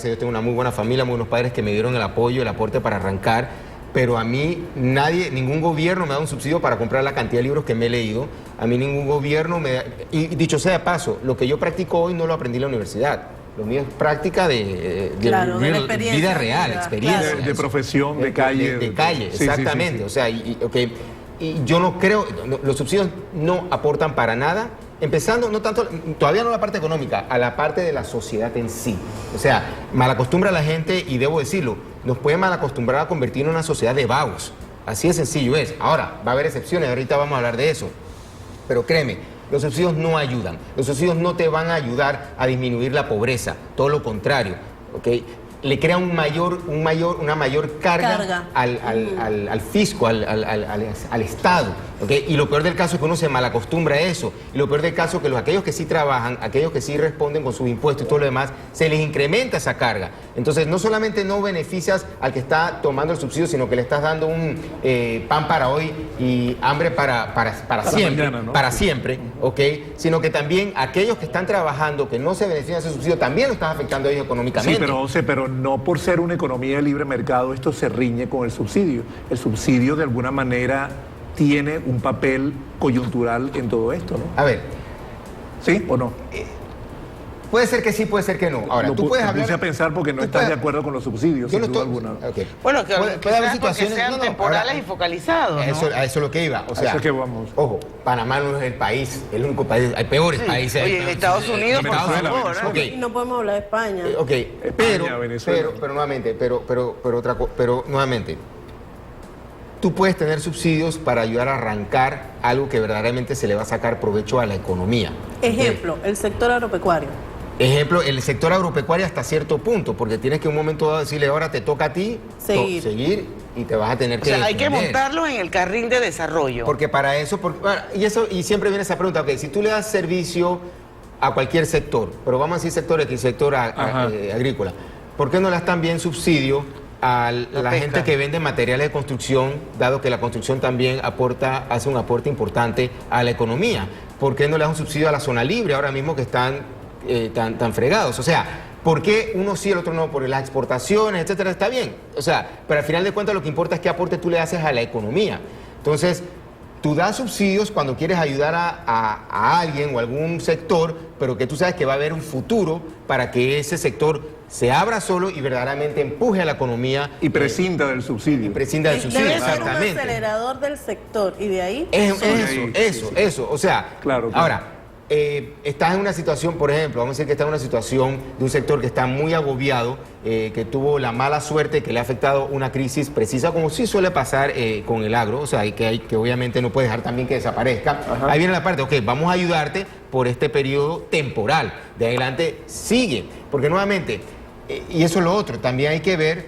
Yo tengo una muy buena familia, muy buenos padres que me dieron el apoyo, el aporte para arrancar, pero a mí ningún gobierno me da un subsidio para comprar la cantidad de libros que me he leído. A mí ningún gobierno me da... Y dicho sea de paso, lo que yo practico hoy no lo aprendí en la universidad. Lo mío es práctica de vida real, experiencia. De profesión, de calle. De calle, sí, exactamente. Sí. O sea, y yo no creo, los subsidios no aportan para nada. Empezando, no tanto, todavía no la parte económica, a la parte de la sociedad en sí. O sea, malacostumbra a la gente, y debo decirlo, nos puede malacostumbrar a convertirnos en una sociedad de vagos. Así de sencillo es. Ahora, va a haber excepciones, ahorita vamos a hablar de eso. Pero créeme, los subsidios no ayudan. Los subsidios no te van a ayudar a disminuir la pobreza, todo lo contrario, ¿ok? Le crea una mayor carga al fisco, al Estado, ¿okay? Y lo peor del caso es que uno se malacostumbra a eso. Y lo peor del caso es que aquellos que sí trabajan, aquellos que sí responden con sus impuestos y todo lo demás, se les incrementa esa carga. Entonces, no solamente no beneficias al que está tomando el subsidio, sino que le estás dando un pan para hoy y hambre para siempre, mañana, ¿no? para siempre, ¿ok? Sino que también aquellos que están trabajando, que no se benefician de ese subsidio, también lo estás afectando a ellos económicamente. Sí, pero no por ser una economía de libre mercado esto se riñe con el subsidio. El subsidio de alguna manera tiene un papel coyuntural en todo esto, ¿no? A ver. ¿Sí o no? Puede ser que sí, puede ser que no. Ahora, tú puedes hablar... Puse a pensar porque no estás de acuerdo con los subsidios, sin duda alguna. Okay. Bueno, que puede haber situaciones... que sean temporales y focalizados, ¿no? A eso es lo que iba. O sea, eso es que vamos. Ojo, Panamá no es el país, el único país, hay peores países. Oye, en Estados Unidos, por favor, ¿no? Okay. No podemos hablar de España. Pero nuevamente, tú puedes tener subsidios para ayudar a arrancar algo que verdaderamente se le va a sacar provecho a la economía. Ejemplo, el sector agropecuario. Ejemplo, el sector agropecuario hasta cierto punto, porque tienes que en un momento dado decirle, ahora te toca a ti seguir y te vas a tener que... O sea, hay que montarlo en el carril de desarrollo. Porque para eso, y siempre viene esa pregunta, ok, si tú le das servicio a cualquier sector, pero vamos a decir sector X, sector agrícola, ¿por qué no le das también subsidio a la gente que vende materiales de construcción, dado que la construcción también hace un aporte importante a la economía? ¿Por qué no le das un subsidio a la zona libre ahora mismo que están tan fregados? O sea, ¿por qué uno sí y el otro no? Por las exportaciones, etcétera, está bien. O sea, pero al final de cuentas lo que importa es qué aporte tú le haces a la economía. Entonces, tú das subsidios cuando quieres ayudar a alguien o algún sector, pero que tú sabes que va a haber un futuro para que ese sector se abra solo y verdaderamente empuje a la economía. Y prescinda del subsidio. Y prescinda del subsidio, Debe ser exactamente. un acelerador del sector y de ahí... Eso. O sea, claro. Ahora, estás en una situación, por ejemplo, vamos a decir que estás en una situación de un sector que está muy agobiado, que tuvo la mala suerte, que le ha afectado una crisis precisa, como sí suele pasar con el agro, o sea, que obviamente no puede dejar también que desaparezca. Ajá. Ahí viene la parte, ok, vamos a ayudarte por este periodo temporal, de adelante sigue, porque nuevamente, y eso es lo otro, también hay que ver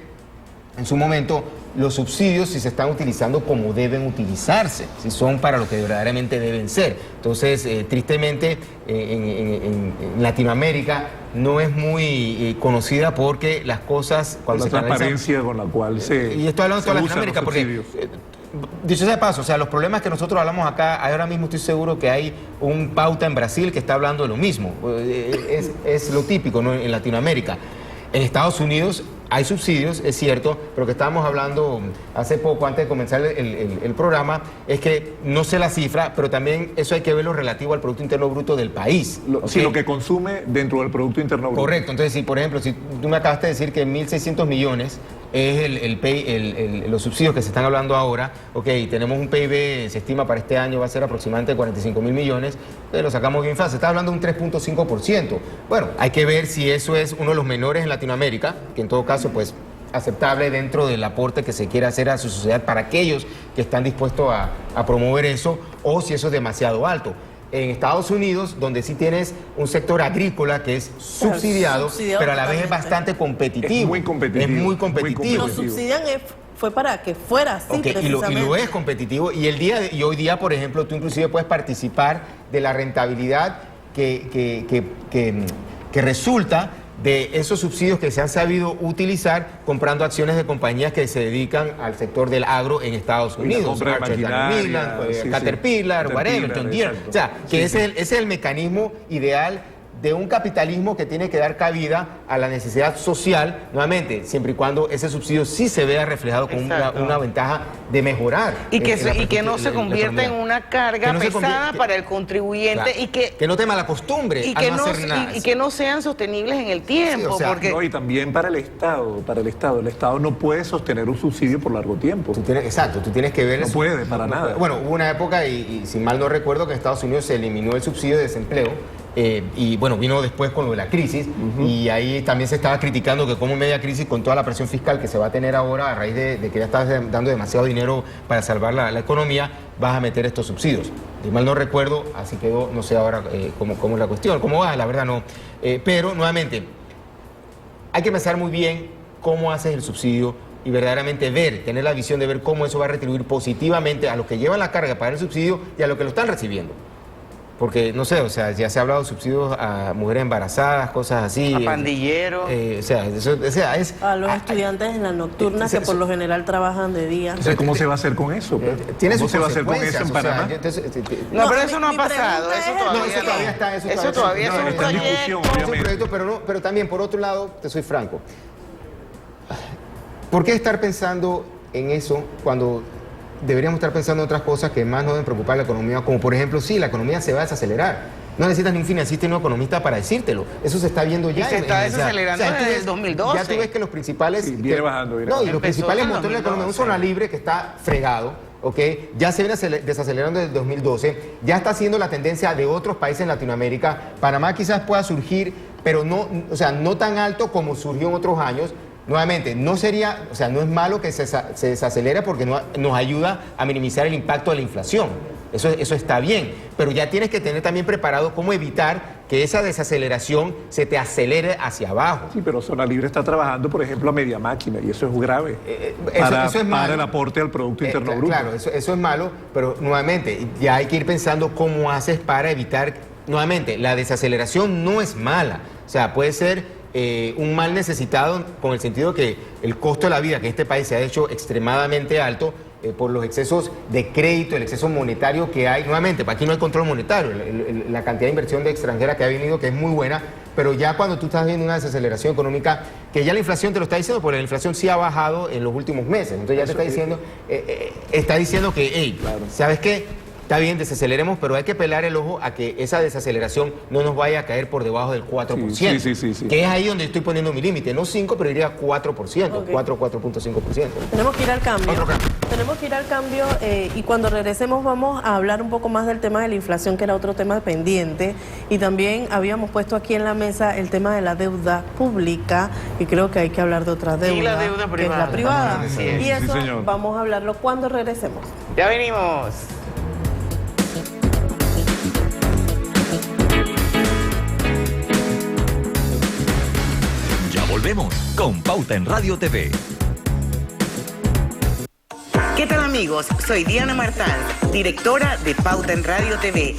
en su momento los subsidios si se están utilizando como deben utilizarse, si son para lo que verdaderamente deben ser. Entonces, tristemente, en Latinoamérica no es muy conocida porque las cosas... Cuando la transparencia con la cual se y estoy hablando de toda Latinoamérica porque... Dicho sea de paso, o sea, los problemas que nosotros hablamos acá, ahora mismo estoy seguro que hay un pauta en Brasil que está hablando de lo mismo. Es lo típico, ¿no? En Latinoamérica. En Estados Unidos hay subsidios, es cierto, pero que estábamos hablando hace poco, antes de comenzar el programa, es que no sé la cifra, pero también eso hay que verlo relativo al Producto Interno Bruto del país. Sí, lo que consume dentro del Producto Interno Bruto. Correcto, entonces, si por ejemplo, si tú me acabaste de decir que 1.600 millones es los subsidios que se están hablando ahora, ok, tenemos un PIB, se estima para este año va a ser aproximadamente 45.000 millones, lo sacamos bien fácil, se está hablando de un 3.5%. Bueno, hay que ver si eso es uno de los menores en Latinoamérica, que en todo caso, pues, aceptable dentro del aporte que se quiere hacer a su sociedad para aquellos que están dispuestos a promover eso, o si eso es demasiado alto. En Estados Unidos, donde sí tienes un sector agrícola que es subsidiado, pero a la vez es bastante competitivo. Es muy competitivo. Lo subsidian fue para que fuera así, y lo es competitivo. Y hoy día, por ejemplo, tú inclusive puedes participar de la rentabilidad que resulta de esos subsidios que se han sabido utilizar comprando acciones de compañías que se dedican al sector del agro en Estados Unidos. Caterpillar, whatever, John Deere. O sea, que ese es el mecanismo ideal de un capitalismo que tiene que dar cabida a la necesidad social, nuevamente, siempre y cuando ese subsidio sí se vea reflejado con una ventaja de mejorar. Y que no se convierta en una carga pesada para el contribuyente, claro, y que no te malacostumbre a no hacer nada. Y que no sean sostenibles en el tiempo. Sí, o sea, porque... No, y también para el Estado, el Estado no puede sostener un subsidio por largo tiempo. Exacto, tú tienes que ver... No puede, para nada. Bueno, hubo una época, y si mal no recuerdo, que en Estados Unidos se eliminó el subsidio de desempleo, y bueno, vino después con lo de la crisis, y ahí también se estaba criticando que como en media crisis, con toda la presión fiscal que se va a tener ahora a raíz de que ya estás dando demasiado dinero para salvar la economía, vas a meter estos subsidios. Si mal no recuerdo, así quedó, no sé ahora cómo es la cuestión, cómo va, la verdad no. Pero nuevamente, hay que pensar muy bien cómo haces el subsidio y verdaderamente tener la visión de ver cómo eso va a retribuir positivamente a los que llevan la carga para el subsidio y a los que lo están recibiendo. Porque, no sé, o sea, ya se ha hablado de subsidios a mujeres embarazadas, cosas así. A pandilleros. A los estudiantes en la nocturna, que por lo general trabajan de día. O sea, ¿cómo se va a hacer con eso? ¿Cómo se va a hacer con eso en Panamá? No, pero eso no ha pasado. Eso todavía está. Eso todavía es un proyecto. discusión, Es un proyecto, pero también, por otro lado, te soy franco. ¿Por qué estar pensando en eso cuando deberíamos estar pensando en otras cosas que más nos deben preocupar la economía? Como por ejemplo, sí, la economía se va a desacelerar. No necesitas ni un financista ni un economista para decírtelo. Eso se está viendo ya. Y se está desacelerando desde el 2012. Ya tú ves que los principales... Sí, viene bajando. No, y los principales motores de la economía, un zona libre que está fregado, ¿ok? Ya se viene desacelerando desde el 2012, ya está siendo la tendencia de otros países en Latinoamérica. Panamá quizás pueda surgir, pero no, o sea, no tan alto como surgió en otros años. Nuevamente, no es malo que se desacelere porque nos ayuda a minimizar el impacto de la inflación. Eso está bien, pero ya tienes que tener también preparado cómo evitar que esa desaceleración se te acelere hacia abajo. Sí, pero Zona Libre está trabajando, por ejemplo, a media máquina, y eso es grave. Eso es malo. Para el aporte al Producto Interno Bruto. Claro, eso es malo, pero nuevamente, ya hay que ir pensando cómo haces para evitar, nuevamente, la desaceleración no es mala. O sea, puede ser un mal necesitado con el sentido que el costo de la vida que en este país se ha hecho extremadamente alto por los excesos de crédito, el exceso monetario que hay. Nuevamente, aquí no hay control monetario, la cantidad de inversión de extranjera que ha venido, que es muy buena, pero ya cuando tú estás viendo una desaceleración económica, que ya la inflación te lo está diciendo, porque la inflación sí ha bajado en los últimos meses, entonces ya te está diciendo que, hey, claro, ¿sabes qué? Está bien, desaceleremos, pero hay que pelar el ojo a que esa desaceleración no nos vaya a caer por debajo del 4%. Sí. Que es ahí donde estoy poniendo mi límite. No 5, pero iría a 4%, okay. 4.5%. Tenemos que ir al cambio. Tenemos que ir al cambio y cuando regresemos vamos a hablar un poco más del tema de la inflación, que era otro tema pendiente. Y también habíamos puesto aquí en la mesa el tema de la deuda pública, y creo que hay que hablar de otra deuda. Y la deuda privada. Que es la privada. Sí, y eso vamos a hablarlo cuando regresemos. Ya venimos. Volvemos con Pauta en Radio TV. ¿Qué tal, amigos? Soy Diana Martán, directora de Pauta en Radio TV.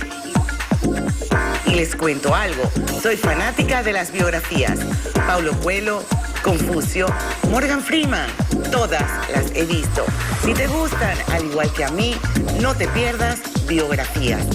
Y les cuento algo, soy fanática de las biografías. Paulo Coelho, Confucio, Morgan Freeman, todas las he visto. Si te gustan, al igual que a mí, no te pierdas Biografías.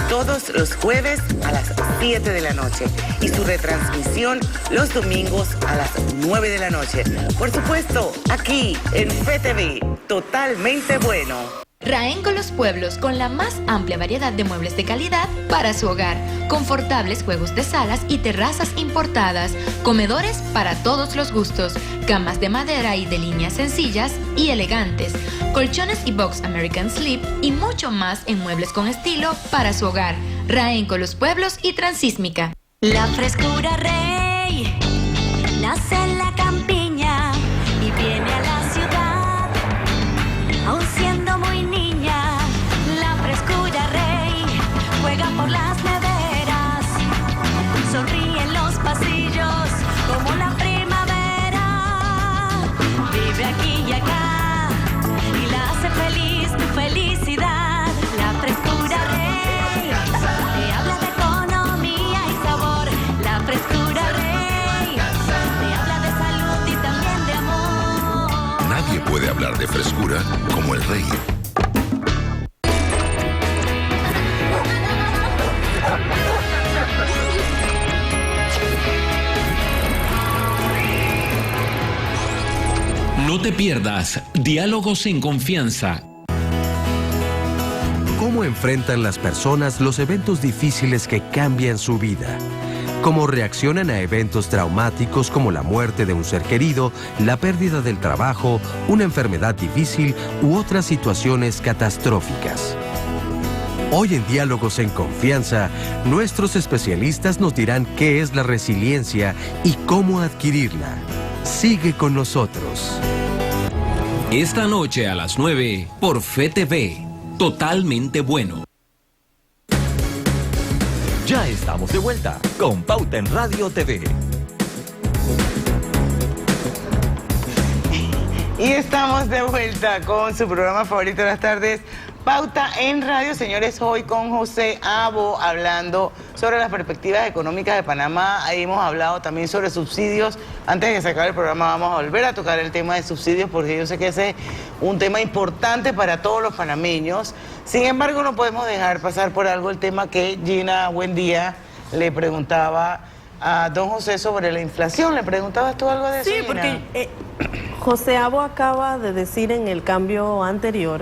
Todos los jueves a las 7 de la noche y su retransmisión los domingos a las 9 de la noche. Por supuesto, aquí en FETV, totalmente bueno. Raén con los Pueblos, con la más amplia variedad de muebles de calidad para su hogar, confortables juegos de salas y terrazas importadas, comedores para todos los gustos, camas de madera y de líneas sencillas y elegantes, colchones y box American Sleep y mucho más en muebles con estilo para su hogar. Raén con los Pueblos y Transísmica. La frescura Rey nace en la campiña y viene a la ciudad, aún siendo muy niña. La frescura Rey juega por las neveras, sonríe en los pasillos como la primavera, vive aquí y acá y la hace feliz tu felicidad. La frescura Rey te habla de economía y sabor. La frescura Rey te habla de salud y también de amor. Nadie puede hablar de frescura como el Rey. No te pierdas Diálogos en Confianza. ¿Cómo enfrentan las personas los eventos difíciles que cambian su vida? ¿Cómo reaccionan a eventos traumáticos como la muerte de un ser querido, la pérdida del trabajo, una enfermedad difícil u otras situaciones catastróficas? Hoy en Diálogos en Confianza, nuestros especialistas nos dirán qué es la resiliencia y cómo adquirirla. Sigue con nosotros. Esta noche a las 9 por Fe TV. Totalmente bueno. Ya estamos de vuelta con Pauta en Radio TV. Y estamos de vuelta con su programa favorito de las tardes, Pauta en Radio. Señores, hoy con José Abo hablando sobre las perspectivas económicas de Panamá. Ahí hemos hablado también sobre subsidios. Antes de que se acabe el programa vamos a volver a tocar el tema de subsidios porque yo sé que ese es un tema importante para todos los panameños. Sin embargo, no podemos dejar pasar por algo el tema que Gina Buendía le preguntaba a don José sobre la inflación. ¿Le preguntabas tú algo de eso, Sí, Gina? porque José Abo acaba de decir en el cambio anterior,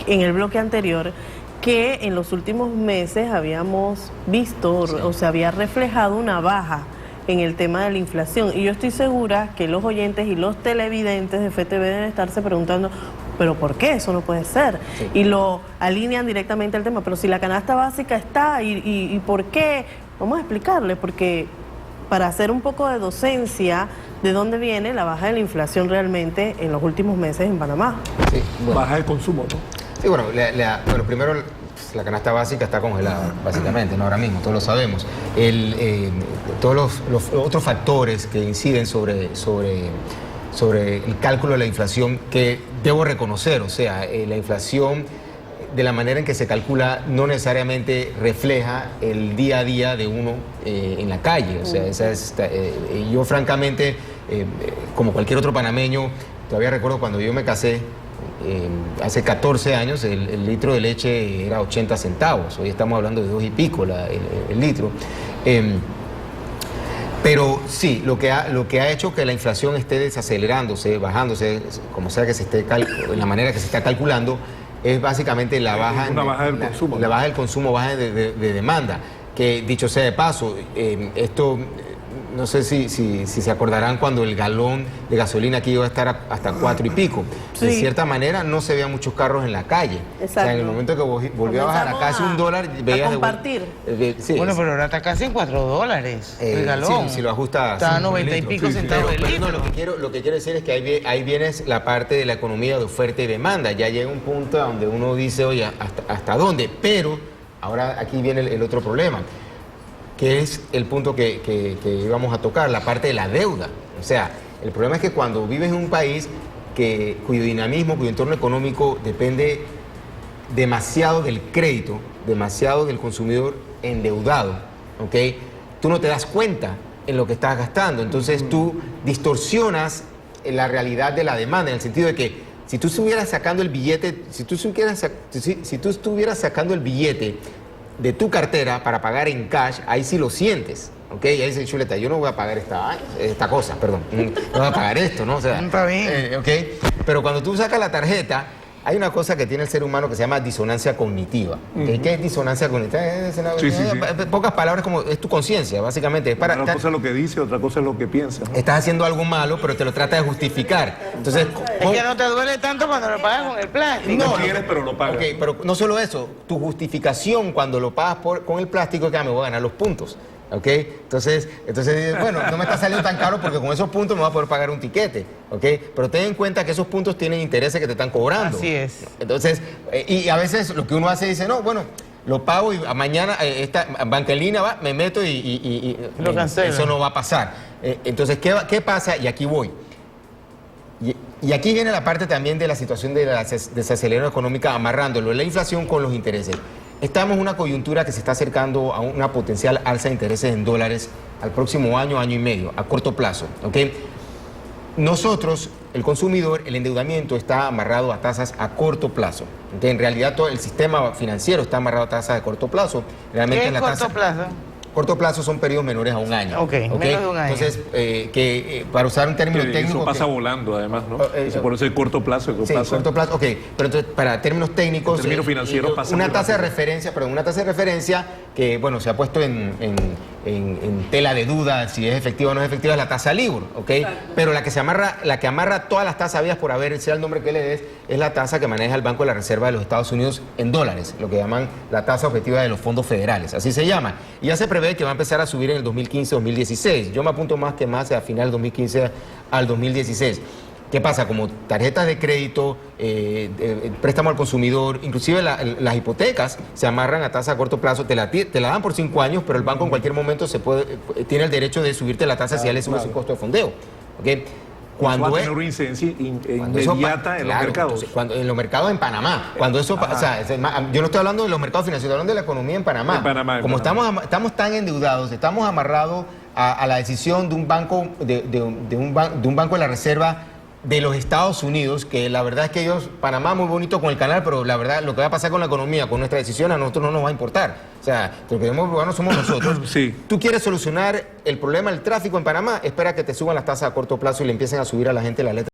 en el bloque anterior, que en los últimos meses habíamos visto o se había reflejado una baja en el tema de la inflación. Y yo estoy segura que los oyentes y los televidentes de FTV deben estarse preguntando, ¿pero por qué? Eso no puede ser. Sí. Y lo alinean directamente al tema. Pero si la canasta básica está, ¿y por qué? Vamos a explicarle, porque para hacer un poco de docencia de dónde viene la baja de la inflación realmente en los últimos meses en Panamá. Sí, bueno. Baja de consumo, ¿no? Sí, bueno, bueno, primero la canasta básica está congelada, básicamente, ¿no? Ahora mismo, todos lo sabemos. Todos los otros factores que inciden sobre el cálculo de la inflación, que debo reconocer, o sea, la inflación de la manera en que se calcula no necesariamente refleja el día a día de uno en la calle. O sea, yo francamente, como cualquier otro panameño, todavía recuerdo cuando yo me casé, hace 14 años el litro de leche era 80 centavos, hoy estamos hablando de 2 y pico el litro. Pero sí, lo que ha hecho que la inflación esté desacelerándose, bajándose, como sea que se esté en la manera que se está calculando, es básicamente la baja, del consumo. La baja del consumo, baja de demanda. Que dicho sea de paso, esto no sé si se acordarán cuando el galón de gasolina aquí iba a estar hasta 4 y pico. Sí. De cierta manera no se veían muchos carros en la calle. Exacto. O sea, en el momento que volvió a bajar a casi $1, veías... A compartir. Sí, bueno, pero ahora está casi en $4 el galón. Sí, si lo ajustas... Está a 90 y pico centavos el litro. No, lo que quiero decir es que ahí viene la parte de la economía de oferta y demanda. Ya llega un punto donde uno dice, oye, ¿hasta dónde? Pero ahora aquí viene el otro problema, que es el punto que íbamos a tocar, la parte de la deuda. O sea, el problema es que cuando vives en un país cuyo dinamismo, cuyo entorno económico depende demasiado del crédito, demasiado del consumidor endeudado, ¿ok? Tú no te das cuenta en lo que estás gastando, entonces tú distorsionas la realidad de la demanda, en el sentido de que si tú estuvieras sacando el billete, si tú estuvieras sacando el billete de tu cartera para pagar en cash, ahí sí lo sientes, ¿ok? Y ahí dice, chuleta, yo no voy a pagar esta cosa, perdón, no voy a pagar esto, ¿no? O sea, está bien. ¿ok? Pero cuando tú sacas la tarjeta, hay una cosa que tiene el ser humano que se llama disonancia cognitiva. ¿Okay? ¿Qué es disonancia cognitiva? Sí. Pocas palabras, como es tu conciencia, básicamente. Una cosa es lo que dice, otra cosa es lo que piensa, ¿no? Estás haciendo algo malo, pero te lo tratas de justificar. Entonces, es que no te duele tanto cuando lo pagas con el plástico. No quieres, pero lo pagas. Okay, pero no solo eso, tu justificación cuando lo pagas con el plástico es que me voy a ganar los puntos. ¿Ok? Entonces, bueno, no me está saliendo tan caro porque con esos puntos me voy a poder pagar un tiquete. ¿Ok? Pero ten en cuenta que esos puntos tienen intereses que te están cobrando. Así es. Entonces, y a veces lo que uno hace dice, no, bueno, lo pago y mañana esta banca en línea va, me meto y lo cancelo. Eso no va a pasar. Entonces, ¿qué pasa? Y aquí voy. Y aquí viene la parte también de la situación de la desaceleración económica, amarrándolo, la inflación con los intereses. Estamos en una coyuntura que se está acercando a una potencial alza de intereses en dólares al próximo año, año y medio, a corto plazo. ¿Okay? Nosotros, el consumidor, el endeudamiento está amarrado a tasas a corto plazo. ¿Okay? En realidad todo el sistema financiero está amarrado a tasas de corto plazo. Realmente ¿qué es corto plazo? Corto plazo son periodos menores a un año. Ok, menos de un año. Entonces, para usar un término técnico... Eso pasa volando, además, ¿no? Por eso es corto plazo. Sí, corto plazo, ok. Pero entonces, para términos técnicos... En términos financieros pasa una muy tasa de rápido. referencia, perdón, una tasa de referencia que, bueno, se ha puesto en tela de duda si es efectiva o no es efectiva, es la tasa LIBOR, ¿ok? Exacto. Pero la que amarra todas las tasas habidas por haber, sea el nombre que le des, es la tasa que maneja el Banco de la Reserva de los Estados Unidos en dólares, lo que llaman la tasa objetiva de los fondos federales, así se llama. Y ya se prevé que va a empezar a subir en el 2015-2016. Yo me apunto más que más a final del 2015 al 2016. ¿Qué pasa? Como tarjetas de crédito, préstamo al consumidor, inclusive las hipotecas se amarran a tasa a corto plazo, te la dan por 5 años, pero el banco en cualquier momento tiene el derecho de subirte la tasa si ya le subes un costo de fondeo. ¿Okay? Cuando va a tener una incidencia inmediata en los mercados. Entonces, en los mercados en Panamá. Cuando eso pasa, yo no estoy hablando de los mercados financieros, estoy hablando de la economía en Panamá. Como estamos tan endeudados, estamos amarrados a la decisión de un banco, de un banco de la Reserva de los Estados Unidos, que la verdad es que Panamá muy bonito con el canal, pero la verdad lo que va a pasar con la economía, con nuestra decisión, a nosotros no nos va a importar. O sea, lo que debemos preocuparnos somos nosotros. Sí. Tú quieres solucionar el problema del tráfico en Panamá, espera que te suban las tasas a corto plazo y le empiecen a subir a la gente la letra.